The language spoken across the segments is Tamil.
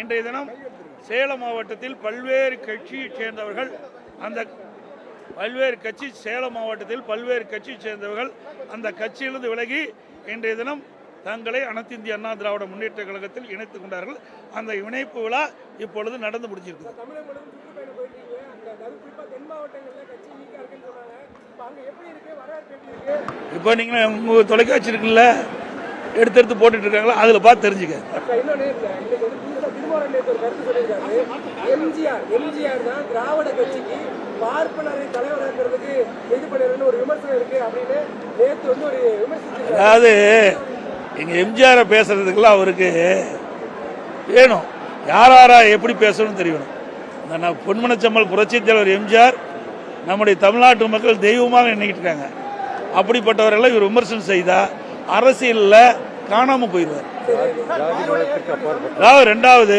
இன்றைய தினம் சேலம் மாவட்டத்தில் பல்வேறு கட்சியைச் சேர்ந்தவர்கள் சேலம் மாவட்டத்தில் பல்வேறு கட்சியைச் சேர்ந்தவர்கள் அந்த கட்சியிலிருந்து விலகி இன்றைய தினம் தங்களை அனைத்து இந்திய அண்ணா திராவிட முன்னேற்ற கழகத்தில் இணைத்துக் கொண்டார்கள். அந்த இணைப்பு விழா இப்பொழுது நடந்து முடிஞ்சிருக்கு. இப்போ நீங்க உங்க தொலைக்காட்சி இருக்குல்ல, எடுத்து போட்டுட்டு இருக்காங்களா, அதுல பார்த்து தெரிஞ்சுக்க. எம்ஜிஆர் தான் திராவிட கட்சிக்கு பார்ப்பனரை தலைவராகிறதுக்கு இது பண்ணிருன்னு ஒரு விமர்சனம் இருக்கு அப்படின்னு நேற்று வந்து ஒரு விமர்சனம். அதாவது எங்க எம்ஜிஆரை பேசுறதுக்குலாம் அவருக்கு வேணும், யாரா எப்படி பேசணும்னு தெரியணும். பொன்மனச்செம்மல் புரட்சி தலைவர் எம்ஜிஆர் நம்முடைய தமிழ்நாட்டு மக்கள் தெய்வமாக நினைக்கிட்டு இருக்காங்க. அப்படிப்பட்டவர்களை இவர் விமர்சனம் செய்தா அரசியலில் காணாம போயிடுவார். அதாவது ரெண்டாவது,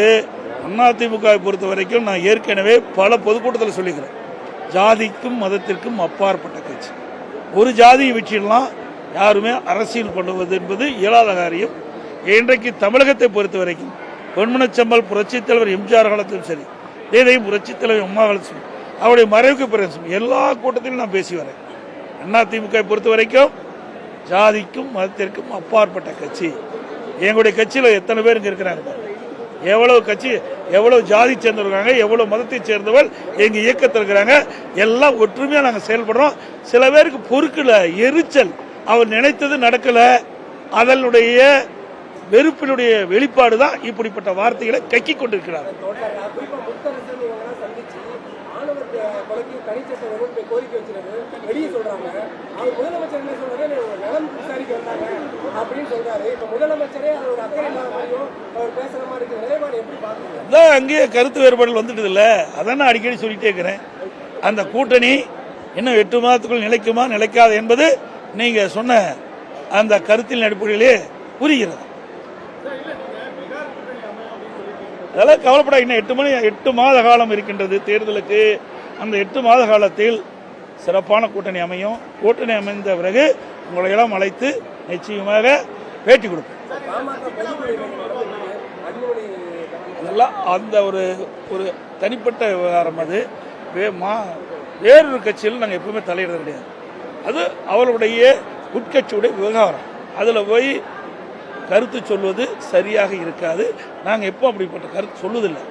அதிமுகவை பொறுத்த வரைக்கும் நான் ஏற்கனவே பல பொதுக்கூட்டத்தில் சொல்லிக்கிறேன், ஜாதிக்கும் மதத்திற்கும் அப்பாற்பட்ட கட்சி. ஒரு ஜாதியை வச்சிடலாம் யாருமே அரசியல் பண்ணுவது என்பது இயலாத காரியம். இன்றைக்கு தமிழகத்தை பொறுத்த வரைக்கும் பொன்மனச்செம்மல் புரட்சித் தலைவர் எம்ஜிஆர் காலத்திலும் சரி, இதையும் புரட்சித் தலைவர் அம்மா காலத்திலும் அவருடைய மறைவுக்கு பிறகு எல்லா கூட்டத்திலும் நான் பேசி வரேன். அதிமுகவை பொறுத்த வரைக்கும் ஜாதிக்கும் மதத்திற்கும் அப்பாற்பட்ட கட்சி. எங்களுடைய கட்சியில் எத்தனை பேர் இங்கே இருக்கிறாங்க, எவ்வளவு கட்சி, எவ்வளவு ஜாதி சேர்ந்தவங்க, எவ்வளவு மதத்தை சேர்ந்தவர் எங்க இயக்கத்தில் இருக்கிறாங்க. எல்லாம் ஒற்றுமையா நாங்கள் செயல்படுறோம். சில பேருக்கு பொறுக்கல, எரிச்சல், அவர் நினைத்தது நடக்கல, அதனுடைய வெறுப்பினுடைய வெளிப்பாடு தான் இப்படிப்பட்ட வார்த்தைகளை கக்கி கொண்டிருக்கிறார். அங்கேயே கருத்து வேறுபாடுகள் வந்துட்டு இல்ல, அதான் அடிக்கடி சொல்லிட்டே இருக்கிறேன். அந்த கூட்டணி இன்னும் 8 மாதத்துக்குள் நிலைக்குமா நிலைக்காது என்பது நீங்க சொன்ன அந்த கருத்தின் அடிப்படையிலே புரிகிறது. அதெல்லாம் கவலைப்பட, இன்னும் 8 மாத காலம் இருக்கின்றது தேர்தலுக்கு. அந்த 8 மாத காலத்தில் சிறப்பான கூட்டணி அமையும். கூட்டணி அமைந்த பிறகு உங்களை எல்லாம் அழைத்து நிச்சயமாக பேட்டி கொடுப்போம். அதெல்லாம் அந்த ஒரு தனிப்பட்ட விவகாரம். அது வேறொரு கட்சியில் நாங்கள் எப்பவுமே தலையிடுறது கிடையாது. அது அவர்களுடைய உட்கட்சியுடைய விவகாரம். அதில் போய் கருத்து சொல்வது சரியாக இருக்காது. நாங்கள் எப்போ அப்படிப்பட்ட கருத்து சொல்வதில்லை.